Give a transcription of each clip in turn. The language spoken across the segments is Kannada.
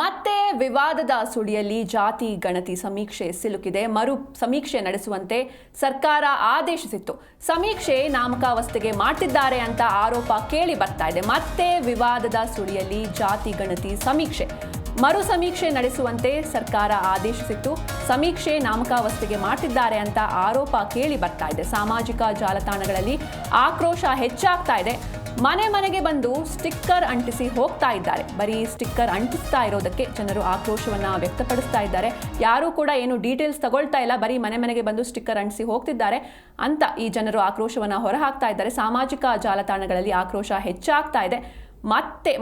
ಮತ್ತೆ ವಿವಾದದ ಸುಳಿಯಲ್ಲಿ ಜಾತಿ ಗಣತಿ ಸಮೀಕ್ಷೆ ಸಿಲುಕಿದೆ. ಮರು ಸಮೀಕ್ಷೆ ನಡೆಸುವಂತೆ ಸರ್ಕಾರ ಆದೇಶಿಸಿತ್ತು. ಸಮೀಕ್ಷೆ ನಾಮಕಾವಸ್ಥೆಗೆ ಮಾಡ್ತಿದ್ದಾರೆ ಅಂತ ಆರೋಪ ಕೇಳಿ ಬರ್ತಾ ಇದೆ. ಮತ್ತೆ ವಿವಾದದ ಸುಳಿಯಲ್ಲಿ ಜಾತಿ ಗಣತಿ ಸಮೀಕ್ಷೆ ಮರು ಸಮೀಕ್ಷೆ ನಡೆಸುವಂತೆ ಸರ್ಕಾರ ಆದೇಶಿಸಿತ್ತು. ಸಮೀಕ್ಷೆ ನಾಮಕಾವಸ್ಥೆಗೆ ಮಾಡ್ತಿದ್ದಾರೆ ಅಂತ ಆರೋಪ ಕೇಳಿ ಬರ್ತಾ ಇದೆ. ಸಾಮಾಜಿಕ ಜಾಲತಾಣಗಳಲ್ಲಿ ಆಕ್ರೋಶ ಹೆಚ್ಚಾಗ್ತಾ ಇದೆ. ಮನೆ ಮನೆಗೆ ಬಂದು ಸ್ಟಿಕ್ಕರ್ ಅಂಟಿಸಿ ಹೋಗ್ತಾ ಇದ್ದಾರೆ. ಬರೀ ಸ್ಟಿಕ್ಕರ್ ಅಂಟಿಸ್ತಾ ಇರೋದಕ್ಕೆ ಜನರು ಆಕ್ರೋಶವನ್ನ ವ್ಯಕ್ತಪಡಿಸ್ತಾ ಇದ್ದಾರೆ. ಯಾರೂ ಕೂಡ ಏನು ಡೀಟೇಲ್ಸ್ ತಗೊಳ್ತಾ ಇಲ್ಲ, ಬರೀ ಮನೆ ಮನೆಗೆ ಬಂದು ಸ್ಟಿಕ್ಕರ್ ಅಂಟಿಸಿ ಹೋಗ್ತಿದ್ದಾರೆ ಅಂತ ಈ ಜನರು ಆಕ್ರೋಶವನ್ನ ಹೊರಹಾಕ್ತಾ ಇದ್ದಾರೆ. ಸಾಮಾಜಿಕ ಜಾಲತಾಣಗಳಲ್ಲಿ ಆಕ್ರೋಶ ಹೆಚ್ಚಾಗ್ತಾ ಇದೆ.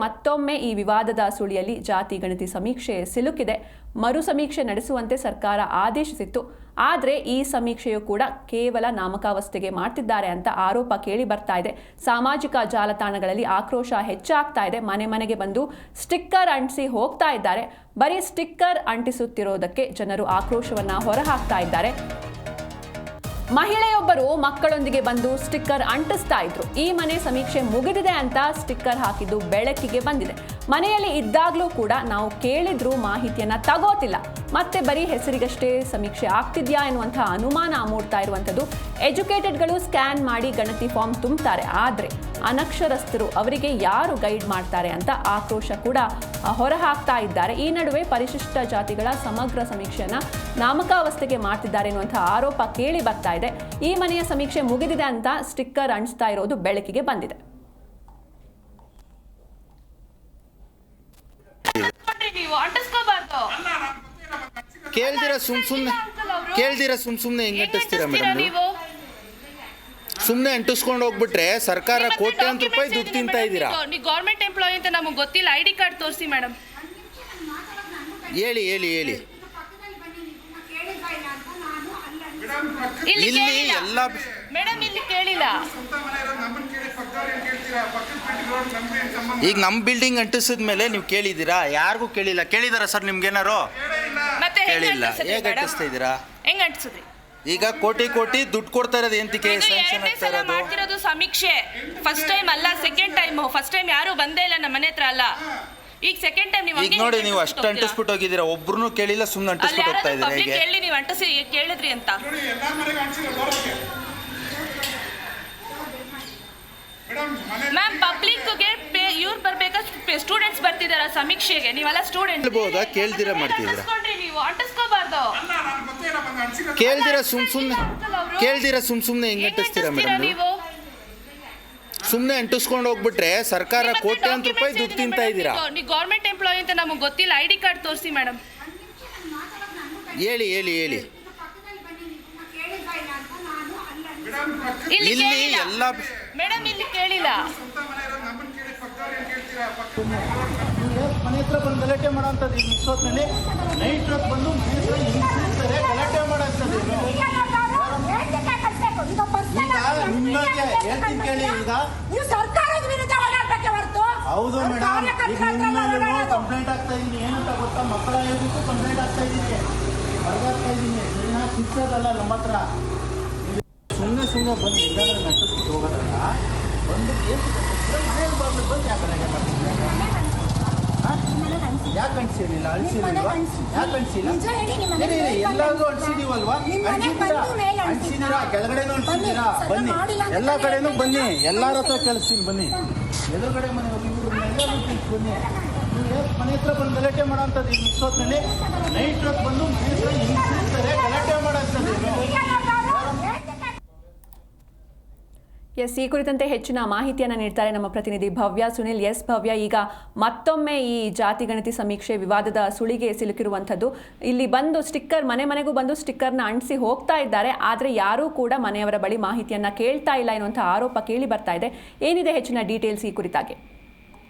ಮತ್ತೊಮ್ಮೆ ಈ ವಿವಾದದ ಸುಳಿಯಲ್ಲಿ ಜಾತಿ ಗಣತಿ ಸಮೀಕ್ಷೆ ಸಿಲುಕಿದೆ. ಮರು ಸಮೀಕ್ಷೆ ನಡೆಸುವಂತೆ ಸರ್ಕಾರ ಆದೇಶಿಸಿತ್ತು. ಆದರೆ ಈ ಸಮೀಕ್ಷೆಯು ಕೂಡ ಕೇವಲ ನಾಮಕಾವಸ್ಥೆಗೆ ಮಾಡ್ತಿದ್ದಾರೆ ಅಂತ ಆರೋಪ ಕೇಳಿ ಬರ್ತಾ ಇದೆ. ಸಾಮಾಜಿಕ ಜಾಲತಾಣಗಳಲ್ಲಿ ಆಕ್ರೋಶ ಹೆಚ್ಚಾಗ್ತಾ ಇದೆ. ಮನೆ ಮನೆಗೆ ಬಂದು ಸ್ಟಿಕ್ಕರ್ ಅಂಟಿಸಿ ಹೋಗ್ತಾ ಇದ್ದಾರೆ. ಬರೀ ಸ್ಟಿಕ್ಕರ್ ಅಂಟಿಸುತ್ತಿರೋದಕ್ಕೆ ಜನರು ಆಕ್ರೋಶವನ್ನ ಹೊರಹಾಕ್ತಾ ಇದ್ದಾರೆ. ಮಹಿಳೆಯೊಬ್ಬರು ಮಕ್ಕಳೊಂದಿಗೆ ಬಂದು ಸ್ಟಿಕ್ಕರ್ ಅಂಟಿಸ್ತಾ ಇದ್ರು. ಈ ಮನೆ ಸಮೀಕ್ಷೆ ಮುಗಿದಿದೆ ಅಂತ ಸ್ಟಿಕ್ಕರ್ ಹಾಕಿದ್ದು ಬೆಳಕಿಗೆ ಬಂದಿದೆ. ಮನೆಯಲ್ಲಿ ಇದ್ದಾಗಲೂ ಕೂಡ ನಾವು ಕೇಳಿದ್ರೂ ಮಾಹಿತಿಯನ್ನ ತಗೋತಿಲ್ಲ. ಮತ್ತೆ ಬರೀ ಹೆಸರಿಗಷ್ಟೇ ಸಮೀಕ್ಷೆ ಆಗ್ತಿದ್ಯಾ ಎನ್ನುವಂತಹ ಅನುಮಾನ ಮೂಡ್ತಾ ಇರುವಂಥದ್ದು. ಎಜುಕೇಟೆಡ್ಗಳು ಸ್ಕ್ಯಾನ್ ಮಾಡಿ ಗಣತಿ ಫಾರ್ಮ್ ತುಂಬುತ್ತಾರೆ, ಆದರೆ ಅನಕ್ಷರಸ್ಥರು ಅವರಿಗೆ ಯಾರು ಗೈಡ್ ಮಾಡ್ತಾರೆ ಅಂತ ಆಕ್ರೋಶ ಕೂಡ ಹೊರಹಾಕ್ತಾ ಇದ್ದಾರೆ. ಈ ನಡುವೆ ಪರಿಶಿಷ್ಟ ಜಾತಿಗಳ ಸಮಗ್ರ ಸಮೀಕ್ಷೆಯನ್ನ ನಾಮಕಾವಸ್ಥೆಗೆ ಮಾಡ್ತಿದ್ದಾರೆ ಎನ್ನುವಂತಹ ಆರೋಪ ಕೇಳಿ ಬರ್ತಾ ಇದೆ. ಈ ಮನೆಯ ಸಮೀಕ್ಷೆ ಮುಗಿದಿದೆ ಅಂತ ಸ್ಟಿಕ್ಕರ್ ಅಂಟಿಸ್ತಾ ಇರೋದು ಬೆಳಕಿಗೆ ಬಂದಿದೆ. ಕೇಳ್ದಿರ ಸುಮ್ನೆ ಹೆಂಗ್ ಅಂಟಿಸ್ತೀರಾ ಮೇಡಮ್? ಸುಮ್ನೆ ಅಂಟಿಸ್ಕೊಂಡು ಹೋಗ್ಬಿಟ್ರೆ ಸರ್ಕಾರ ಕೋಟ್ಯಾಂತರ ರೂಪಾಯಿ ದುಡ್ಡು ತಿಂತಾ ಇದ್ದೀರಾ. ನೀವು ಗೌರ್ಮೆಂಟ್ ಎಂಪ್ಲಾಯಿ ಅಂತ ನಮಗೆ ಗೊತ್ತಿಲ್ಲ. ಐಡಿ ಕಾರ್ಡ್ ತೋರಿಸಿ ಮೇಡಮ್. ಹೇಳಿ ಇಲ್ಲಿ ಎಲ್ಲ ಮೇಡಮ್ ಇಲ್ಲಿ ಕೇಳಿಲ್ಲ. ಈಗ ನಮ್ಮ ಬಿಲ್ಡಿಂಗ್ ಅಂಟಿಸಿದ ಮೇಲೆ ನೀವು ಕೇಳಿದ್ದೀರಾ? ಯಾರಿಗೂ ಕೇಳಿಲ್ಲ. ಕೇಳಿದಾರ ಸರ್ ನಿಮ್ಗೇನಾರು? ಮತ್ತೆ ಕೇಳಿಲ್ಲ. ಹೇಗೆ ಅಂಟಿಸ್ತಾ ಇದ್ದೀರಾ? ಹೆಂಗ್ ಅಂಟಿಸಿದ್ರಿ? ಈಗ ಕೋಟಿ ದುಡ್ಡು ಕೊಡ್ತಾ ಇರೋದು ಎಂತಿಕೆ ಸ್ಯಾಂಕ್ಷನ್ ಆಗ್ತಾ ಇರೋದು? ಮಾಡ್ತಿರೋದು ಸಮೀಕ್ಷೆ ಫಸ್ಟ್ ಟೈಮ್ ಅಲ್ಲ, ಸೆಕೆಂಡ್ ಟೈಮ್. ಫಸ್ಟ್ ಟೈಮ್ ಯಾರು ಬಂದೇ ಇಲ್ಲ ನಮ್ಮ ಮನೆ ಹತ್ರ ಅಲ್ಲ. ಈಗ ಸೆಕೆಂಡ್ ಟೈಮ್ ನೀವು ಈಗ ನೋಡಿ, ನೀವು ಅಷ್ಟು ಅಂಟಿಸ್ಬಿಟ್ಟು ಹೋಗಿದ್ದೀರಾ, ಒಬ್ರು ಕೇಳಿಲ್ಲ, ಸುಮ್ಮನೆ ಅಂಟಿಸ್ಬಿಟ್ಟು ಹೋಗ್ತಾ ಇದ್ದೀರಾ. ಹೇಗೆ ಕೇಳಿ ನೀವು ಅಂಟಿಸಿ ಕೇಳಿದ್ರಿ ಅಂತ? ಮ್ಯಾಮ್ ಪಬ್ಲಿಕ್ಗೆ ಇವ್ರು ಬರ್ಬೇಕಾ? ಸ್ಟೂಡೆಂಟ್ಸ್ ಬರ್ತಿದಾರ ಸಮೀಕ್ಷೆಗೆ? ನೀವೆಲ್ಲ ಸ್ಟೂಡೆಂಟ್ ಹೇಳ್ಬೋದಾ? ಕೇಳ್ದಿರ ಮಾಡ್ತಿದ್ದೀರಾ? ನೀವು ಅಂಟಿಸ್ಕೋಬಾರ್ದು. ಕೇಳ್ದಿರ ಸುಮ್ನೆ ಹೆಂಗ್ ಅಂಟಿಸ್ತೀರಾ ಮೇಡಮ್? ನೀವು ಸುಮ್ನೆ ಅಂಟಿಸ್ಕೊಂಡು ಹೋಗ್ಬಿಟ್ರೆ ಸರ್ಕಾರ ಕೋಟ್ಯಾಂತರ ರೂಪಾಯಿ ದುಡ್ಡು ತಿಂತಾ ಇದ್ದೀರಾ. ನೀವು ಗೌರ್ಮೆಂಟ್ ಎಂಪ್ಲಾಯಿ ಅಂತ ನಮಗೆ ಗೊತ್ತಿಲ್ಲ. ಐಡಿ ಕಾರ್ಡ್ ತೋರಿಸಿ ಮೇಡಮ್. ಹೇಳಿ ಇಲ್ಲಿ ಎಲ್ಲ ಮೇಡಮ್ ಇಲ್ಲಿ ಕೇಳಿಲ್ಲ. ಮನೆ ಹತ್ರ ಬಂದು ಗಲಾಟೆ ಮಾಡೋಂಥದ್ದು ಈಗ ಇಷ್ಟೊತ್ತಿನಲ್ಲಿ ನೈಟ್ ಹೊತ್ತು ಬಂದು ಗಲಾಟೆ ಮಾಡೋಂಥದ್ದು. ನಿಮಗೆ ಹೇಳ್ತೀನಿ ಕೇಳಿ. ಈಗ ಸರ್ಕಾರದ ವಿರುದ್ಧ ಹೋರಾಟಕ್ಕೆ ಹೊರತು ಹೌದು ಮೇಡಮ್, ಈಗ ನಿಮ್ಮ ಮೇಲೂ ಕಂಪ್ಲೇಂಟ್ ಆಗ್ತಾ ಇದ್ದೀನಿ. ಏನಂತ ಗೊತ್ತಾ? ಮಕ್ಕಳ ಆಯೋಗಕ್ಕೂ ಕಂಪ್ಲೇಂಟ್ ಆಗ್ತಾ ಇದ್ದೀನಿ, ಬರ್ದಾಗ್ತಾ ಇದ್ದೀನಿ. ಸರಿನಾ? ಸಿಗ್ತದಲ್ಲ ನಮ್ಮ ಹತ್ರ. ಸುಮ್ಮನೆ ಬಂದು ಇಲ್ಲಾಂದ್ರೆ ನಟಿಸ್ಬಿಟ್ಟು ಹೋಗೋದಲ್ಲ. ಬಂದು ಮನೇಲಿ ಬಂದು ಯಾಕೆ ಅನ್ಸಿರ್ಲಿಲ್ಲ? ಅಳಿಸಿಲ್ವಾ? ಯಾಕೆ ಅನ್ಸಿಲ್ಲ? ಎಲ್ಲಾದ್ರೂ ಅನ್ಸಿದೀವಲ್ವಾ? ಅನ್ಸಿದ್ದೀರಾ? ಕೆಳಗಡೆನೂ ಅನ್ಸಿದ್ದೀರಾ? ಬನ್ನಿ, ಎಲ್ಲ ಕಡೆನೂ ಬನ್ನಿ, ಎಲ್ಲಾರ ಹತ್ರ ಕೇಳಿಸ್ತೀನಿ. ಬನ್ನಿ, ಎದುರುಗಡೆ ಮನೆ ಬನ್ನಿ. ನೀವು ಮನೆ ಹತ್ರ ಬಂದು ಗಲಾಟೆ ಮಾಡೋಂಥದ್ದು ಈಗ ಇಷ್ಟೊತ್ತಿನಲ್ಲಿ ನೈಟ್ ಹೊತ್ತು ಬಂದು ಗಲಾಟೆ ಮಾಡೋಂಥದ್ದು. ಈ ಕುರಿತಂತೆ ಹೆಚ್ಚಿನ ಮಾಹಿತಿಯನ್ನು ನೀಡ್ತಾರೆ ನಮ್ಮ ಪ್ರತಿನಿಧಿ ಭವ್ಯ ಸುನಿಲ್. ಭವ್ಯ, ಈಗ ಮತ್ತೊಮ್ಮೆ ಈ ಜಾತಿ ಗಣತಿ ಸಮೀಕ್ಷೆ ವಿವಾದದ ಸುಳಿಗೆ ಸಿಲುಕಿರುವಂಥದ್ದು. ಇಲ್ಲಿ ಬಂದು ಸ್ಟಿಕ್ಕರ್ ಮನೆ ಮನೆಗೂ ಬಂದು ಸ್ಟಿಕ್ಕರ್ನ ಅಂಟಿಸಿ ಹೋಗ್ತಾ ಇದ್ದಾರೆ, ಆದರೆ ಯಾರೂ ಕೂಡ ಮನೆಯವರ ಬಳಿ ಮಾಹಿತಿಯನ್ನ ಕೇಳ್ತಾ ಇಲ್ಲ ಎನ್ನುವಂಥ ಆರೋಪ ಕೇಳಿ ಬರ್ತಾ ಇದೆ. ಏನಿದೆ ಹೆಚ್ಚಿನ ಡೀಟೇಲ್ಸ್ ಈ ಕುರಿತಾಗಿ?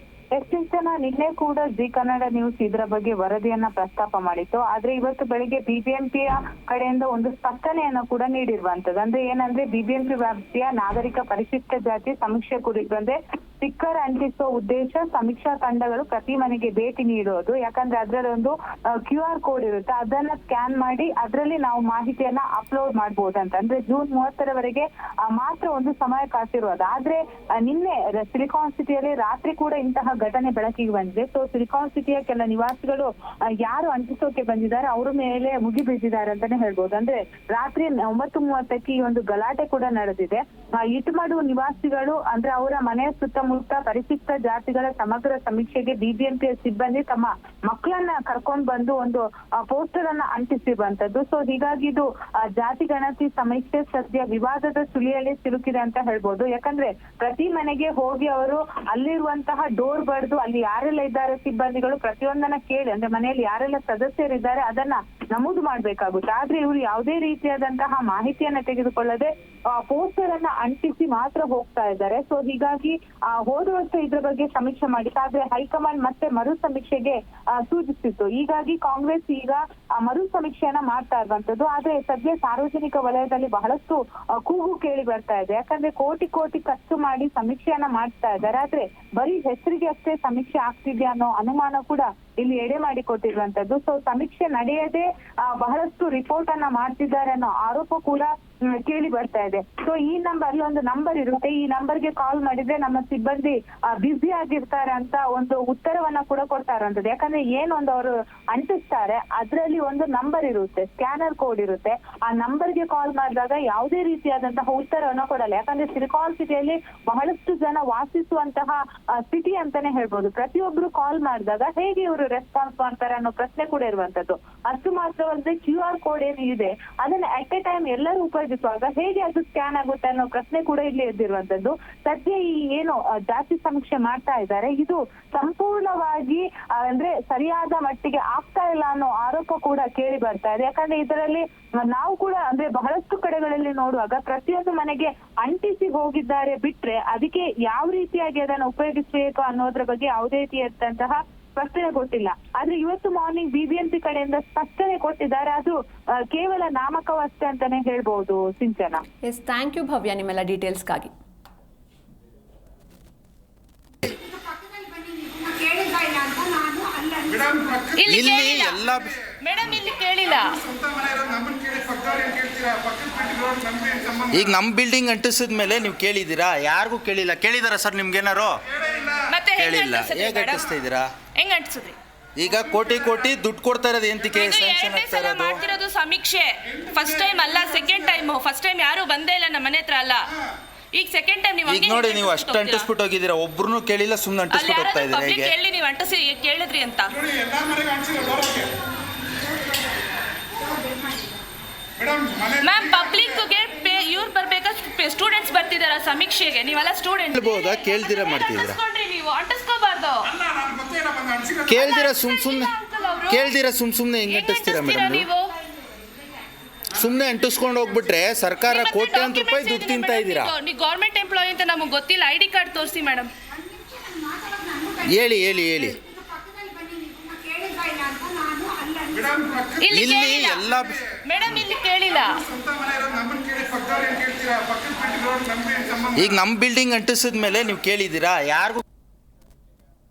ಜನ ನಿನ್ನೆ ಕೂಡ ಜಿ ಕನ್ನಡ ನ್ಯೂಸ್ ಇದರ ಬಗ್ಗೆ ವರದಿಯನ್ನ ಪ್ರಸ್ತಾಪ ಮಾಡಿತ್ತು. ಆದ್ರೆ ಇವತ್ತು ಬೆಳಿಗ್ಗೆ ಬಿಬಿಎಂಪಿಯ ಕಡೆಯಿಂದ ಒಂದು ಸ್ಪಷ್ಟನೆಯನ್ನ ಕೂಡ ನೀಡಿರುವಂತದ್ದು. ಅಂದ್ರೆ ಏನಂದ್ರೆ ಬಿಬಿಎಂಪಿ ವ್ಯಾಪ್ತಿಯ ನಾಗರಿಕ ಪರಿಶಿಷ್ಟ ಜಾತಿ ಸಮೀಕ್ಷೆ ಕುರಿತು ಅಂದ್ರೆ ಸ್ಟಿಕ್ಕರ್ ಅಂಟಿಸೋ ಉದ್ದೇಶ ಸಮೀಕ್ಷಾ ತಂಡಗಳು ಪ್ರತಿ ಮನೆಗೆ ಭೇಟಿ ನೀಡೋದು. ಯಾಕಂದ್ರೆ ಅದರಲ್ಲಿ ಒಂದು QR ಕೋಡ್ ಇರುತ್ತೆ, ಅದನ್ನ ಸ್ಕ್ಯಾನ್ ಮಾಡಿ ಅದರಲ್ಲಿ ನಾವು ಮಾಹಿತಿಯನ್ನ ಅಪ್ಲೋಡ್ ಮಾಡಬಹುದಂತ. ಅಂದ್ರೆ ಜೂನ್ 30ರವರೆಗೆ ಮಾತ್ರ ಒಂದು ಸಮಯ ಕಾಸಿರೋದು. ಆದ್ರೆ ನಿನ್ನೆ ಸಿಲಿಕಾನ್ ಸಿಟಿಯಲ್ಲಿ ರಾತ್ರಿ ಕೂಡ ಇಂತಹ ಘಟನೆ ಬೆಳಕಿಗೆ ಬಂದಿದೆ. ಸೊ ಸಿಲಿಕಾನ್ ಸಿಟಿಯ ಕೆಲ ನಿವಾಸಿಗಳು ಯಾರು ಅಂಟಿಸೋಕೆ ಬಂದಿದ್ದಾರೆ ಅವರ ಮೇಲೆ ಮುಗಿ ಬಿದ್ದಿದ್ದಾರೆ ಅಂತಾನೆ ಹೇಳ್ಬೋದು. ಅಂದ್ರೆ ರಾತ್ರಿ 9:30ಕ್ಕೆ ಈ ಒಂದು ಗಲಾಟೆ ಕೂಡ ನಡೆದಿದೆ. ಇಟಮಾಡು ನಿವಾಸಿಗಳು ಅಂದ್ರೆ ಅವರ ಮನೆಯ ಸುತ್ತಮುತ್ತ ಪರಿಶಿಷ್ಟ ಜಾತಿಗಳ ಸಮಗ್ರ ಸಮೀಕ್ಷೆಗೆ ಬಿಬಿಎಂಪಿ ಸಿಬ್ಬಂದಿ ತಮ್ಮ ಮಕ್ಕಳನ್ನ ಕರ್ಕೊಂಡ್ ಬಂದು ಒಂದು ಪೋಸ್ಟರ್ ಅನ್ನ ಅಂಟಿಸಿರುವಂತದ್ದು. ಸೊ ಹೀಗಾಗಿ ಇದು ಜಾತಿ ಗಣತಿ ಸಮೀಕ್ಷೆ ಸದ್ಯ ವಿವಾದದ ಸುಳಿಯಲ್ಲಿ ಸಿಲುಕಿದೆ ಅಂತ ಹೇಳ್ಬೋದು. ಯಾಕಂದ್ರೆ ಪ್ರತಿ ಮನೆಗೆ ಹೋಗಿ ಅವರು ಅಲ್ಲಿರುವಂತಹ ಡೋರ್ ಬಡ್ದು ಅಲ್ಲಿ ಯಾರೆಲ್ಲ ಇದ್ದಾರೆ ಸಿಬ್ಬಂದಿಗಳು ಪ್ರತಿಯೊಂದನ್ನ ಕೇಳಿ, ಅಂದ್ರೆ ಮನೆಯಲ್ಲಿ ಯಾರೆಲ್ಲ ಸದಸ್ಯರಿದ್ದಾರೆ ಅದನ್ನ ನಮೂದು ಮಾಡ್ಬೇಕಾಗುತ್ತೆ. ಆದ್ರೆ ಇವರು ಯಾವುದೇ ರೀತಿಯಾದಂತಹ ಮಾಹಿತಿಯನ್ನ ತೆಗೆದುಕೊಳ್ಳದೆ ಪೋಸ್ಟರ್ ಅನ್ನ ಅಂಟಿಸಿ ಮಾತ್ರ ಹೋಗ್ತಾ ಇದ್ದಾರೆ. ಸೊ ಹೀಗಾಗಿ ಹೋದ ವರ್ಷ ಇದ್ರ ಬಗ್ಗೆ ಸಮೀಕ್ಷೆ ಮಾಡಿತ್ತು, ಆದ್ರೆ ಹೈಕಮಾಂಡ್ ಮತ್ತೆ ಮರು ಸಮೀಕ್ಷೆಗೆ ಸೂಚಿಸಿತ್ತು. ಹೀಗಾಗಿ ಕಾಂಗ್ರೆಸ್ ಈಗ ಮರು ಸಮೀಕ್ಷೆಯನ್ನ ಮಾಡ್ತಾ ಇರುವಂತದ್ದು. ಆದ್ರೆ ಸದ್ಯ ಸಾರ್ವಜನಿಕ ವಲಯದಲ್ಲಿ ಬಹಳಷ್ಟು ಕೂಗು ಕೇಳಿ ಬರ್ತಾ ಇದೆ. ಯಾಕಂದ್ರೆ ಕೋಟಿ ಖರ್ಚು ಮಾಡಿ ಸಮೀಕ್ಷೆಯನ್ನ ಮಾಡ್ತಾ ಇದ್ದಾರೆ, ಆದ್ರೆ ಬರೀ ಹೆಸರಿಗೆ ಅಷ್ಟೇ ಸಮೀಕ್ಷೆ ಆಗ್ತಿದ್ಯಾ ಅನ್ನೋ ಅನುಮಾನ ಕೂಡ ಇಲ್ಲಿ ಎಡೆ ಮಾಡಿಕೊಟ್ಟಿರುವಂತದ್ದು. ಸೊ ಸಮೀಕ್ಷೆ ನಡೆಯದೆ ಬಹಳಷ್ಟು ರಿಪೋರ್ಟ್ ಅನ್ನ ಮಾಡ್ತಿದ್ದಾರೆ ಅನ್ನೋ ಆರೋಪ ಕೂಡ ಕೇಳಿ ಬರ್ತಾ ಇದೆ. ಸೊ ಈ ಅಲ್ಲಿ ಒಂದು ನಂಬರ್ ಇರುತ್ತೆ, ಈ ನಂಬರ್ಗೆ ಕಾಲ್ ಮಾಡಿದ್ರೆ ನಮ್ಮ ಸಿಬ್ಬಂದಿ ಬ್ಯುಸಿ ಆಗಿರ್ತಾರೆ ಅಂತ ಒಂದು ಉತ್ತರವನ್ನ ಕೂಡ ಕೊಡ್ತಾ ಇರುವಂತದ್ದು. ಯಾಕಂದ್ರೆ ಏನೊಂದು ಅವರು ಅಂಟಿಸ್ತಾರೆ ಅದ್ರಲ್ಲಿ ಒಂದು ನಂಬರ್ ಇರುತ್ತೆ, ಸ್ಕ್ಯಾನರ್ ಕೋಡ್ ಇರುತ್ತೆ. ಆ ನಂಬರ್ಗೆ ಕಾಲ್ ಮಾಡಿದಾಗ ಯಾವುದೇ ರೀತಿಯಾದಂತಹ ಉತ್ತರವನ್ನ ಕೊಡಲ್ಲ. ಯಾಕಂದ್ರೆ ಸಿಲಿಕಾನ್ ಸಿಟಿಯಲ್ಲಿ ಬಹಳಷ್ಟು ಜನ ವಾಸಿಸುವಂತಹ ಸಿಟಿ ಅಂತಾನೆ ಹೇಳ್ಬೋದು. ಪ್ರತಿಯೊಬ್ರು ಕಾಲ್ ಮಾಡಿದಾಗ ಹೇಗೆ ಇವರು ರೆಸ್ಪಾನ್ಸ್ ಮಾಡ್ತಾರೆ ಅನ್ನೋ ಪ್ರಶ್ನೆ ಕೂಡ ಇರುವಂತದ್ದು. ಅಷ್ಟು ಮಾತ್ರವಲ್ಲದೆ QR ಕೋಡ್ ಏನು ಇದೆ ಅದನ್ನ ಅಟ್ ಎ ಟೈಮ್ ಎಲ್ಲರೂ ಉಪಯೋಗಿಸುವಾಗ ಹೇಗೆ ಅದು ಸ್ಕ್ಯಾನ್ ಆಗುತ್ತೆ ಅನ್ನೋ ಪ್ರಶ್ನೆ ಕೂಡ ಇಲ್ಲಿ ಎದ್ದಿರುವಂತದ್ದು. ಸದ್ಯ ಈ ಏನು ಜಾತಿ ಸಮೀಕ್ಷೆ ಮಾಡ್ತಾ ಇದ್ದಾರೆ ಇದು ಸಂಪೂರ್ಣವಾಗಿ ಅಂದ್ರೆ ಸರಿಯಾದ ಮಟ್ಟಿಗೆ ಆಗ್ತಾ ಇಲ್ಲ ಅನ್ನೋ ಆರೋಪ ಕೂಡ ಕೇಳಿ ಬರ್ತಾ ಇದೆ. ಯಾಕಂದ್ರೆ ಇದರಲ್ಲಿ ನಾವು ಕೂಡ ಅಂದ್ರೆ ಬಹಳಷ್ಟು ಕಡೆಗಳಲ್ಲಿ ನೋಡುವಾಗ ಪ್ರತಿಯೊಂದು ಮನೆಗೆ ಅಂಟಿಸಿ ಹೋಗಿದ್ದಾರೆ ಬಿಟ್ರೆ ಅದಕ್ಕೆ ಯಾವ ರೀತಿಯಾಗಿ ಅದನ್ನು ಉಪಯೋಗಿಸಬೇಕು ಅನ್ನೋದ್ರ ಬಗ್ಗೆ ಯಾವುದೇ ರೀತಿಯಾದಂತಹ ಸ್ಪಷ್ಟನೆ ಕೊಟ್ಟಿಲ್ಲ. ಆದ್ರೆ ಇವತ್ತು ಮಾರ್ನಿಂಗ್ ಬಿಬಿಎಂಪಿ ಕಡೆಯಿಂದ ಸ್ಪಷ್ಟನೆ ಕೊಟ್ಟಿದ್ದಾರೆ, ಅದು ಕೇವಲ ನಾಮಕವಷ್ಟೇ ಅಂತಾನೆ ಹೇಳ್ಬಹುದು. ಸಿಂಚನ. ಎಸ್, ಥ್ಯಾಂಕ್ ಯು ಭವ್ಯ ನಿಮ್ಮೆಲ್ಲ ಡೀಟೇಲ್ಸ್ಗಾಗಿ. ಇಲ್ಲಿ ಇಲ್ಲಿ ಕೇಳಿಲ್ಲ ಎಲ್ಲ ಮೇಡಮ್, ಇಲ್ಲಿ ಕೇಳಿಲ್ಲ. ಈಗ ನಮ್ಮ ಬಿಲ್ಡಿಂಗ್ ಅಂಟಿಸಿದ ಮೇಲೆ ನೀವು ಕೇಳಿದ್ದೀರಾ? ಯಾರಿಗೂ ಕೇಳಿಲ್ಲ. ಕೇಳಿದಾರ ಸರ್ ನಿಮ್ಗೇನಾರು? ಮತ್ತೆ ಕೇಳಿಲ್ಲ. ಹೇಗೆ ಅಂಟಿಸ್ತಾ ಇದ್ದೀರಾ? ಹೆಂಗ್ ಅಂಟಿಸಿದ್ರಿ? ಈಗ ಕೋಟಿ ದುಡ್ಡು ಕೊಡ್ತಾ ಇರೋದು ಎಂತಿಕೆ ಇದು ಸ್ಯಾಂಕ್ಷನ್ ಎರಡನೇ ಆಗ್ತಾ ಸಲ ಇರೋದು? ಮಾಡ್ತಿರೋದು ಸಮೀಕ್ಷೆ. ಫಸ್ಟ್ ಟೈಮ್ ಅಲ್ಲ, ಸೆಕೆಂಡ್ ಟೈಮ್. ಫಸ್ಟ್ ಟೈಮ್ ಯಾರು ಬಂದೇ ಇಲ್ಲ ನಮ್ಮ ಮನೆ ಹತ್ರ ಅಲ್ಲ. ಈಗ ಸೆಕೆಂಡ್ ಟೈಮ್ ನೀವು ಈಗ ನೋಡಿ, ನೀವು ಅಷ್ಟು ಅಂಟಿಸ್ಬಿಟ್ಟು ಹೋಗಿದ್ದೀರಾ, ಒಬ್ರು ಕೇಳಿಲ್ಲ, ಸುಮ್ಮನೆ ಅಂಟಿಸ್ಬಿಟ್ಟು ಹೋಗ್ತಾ ಇದ್ದೀರಾ. ಪಬ್ಲಿಕ್ ಹೇಗೆ ಹೇಳಿ ನೀವು ಅಂಟಿಸಿ ಕೇಳಿದ್ರಿ ಅಂತ. ಮ್ಯಾಮ್ ಪಬ್ಲಿಕ್ಗೆ ಇವ್ರು ಬರ್ಬೇಕಾ ಸ್ಟೂಡೆಂಟ್ಸ್ ಬರ್ತಿದಾರ ಸಮೀಕ್ಷೆಗೆ? ನೀವೆಲ್ಲ ಸ್ಟೂಡೆಂಟ್ ಹೇಳ್ಬೋದಾ? ಕೇಳ್ದಿರಾ ಮಾಡ್ತಿದ್ದೀರಾ? ನೀವು ಅಂಟಿಸ್ಕೋಬಾರ್ದು. ಕೇಳ್ದಿರಾ ಸುಮ್ಮನೆ ಹೆಂಗೆ ಅಂಟಿಸ್ತೀರಾ ಮೇಡಮ್? ನೀವು ಸುಮ್ಮನೆ ಅಂಟಿಸ್ಕೊಂಡು ಹೋಗ್ಬಿಟ್ರೆ ಸರ್ಕಾರ ಕೋಟ್ಯಾಂತರ ರೂಪಾಯಿ ದುಡ್ಡು ತಿಂತಾ ಇದ್ದೀರಾ. ನೀವು ಗೌರ್ಮೆಂಟ್ ಎಂಪ್ಲಾಯಿ ಅಂತ ನಮಗೆ ಗೊತ್ತಿಲ್ಲ. ID ಕಾರ್ಡ್ ತೋರಿಸಿ ಮೇಡಮ್. ಹೇಳಿ. ಇಲ್ಲಿ ಇಲ್ಲಿ ಕೇಳಿಲ್ಲ ಎಲ್ಲ ಮೇಡಮ್, ಇಲ್ಲಿ ಕೇಳಿಲ್ಲ. ಈಗ ನಮ್ಮ ಬಿಲ್ಡಿಂಗ್ ಅಂಟಿಸಿದ ಮೇಲೆ ನೀವು ಕೇಳಿದ್ದೀರಾ? ಯಾರಿಗೂ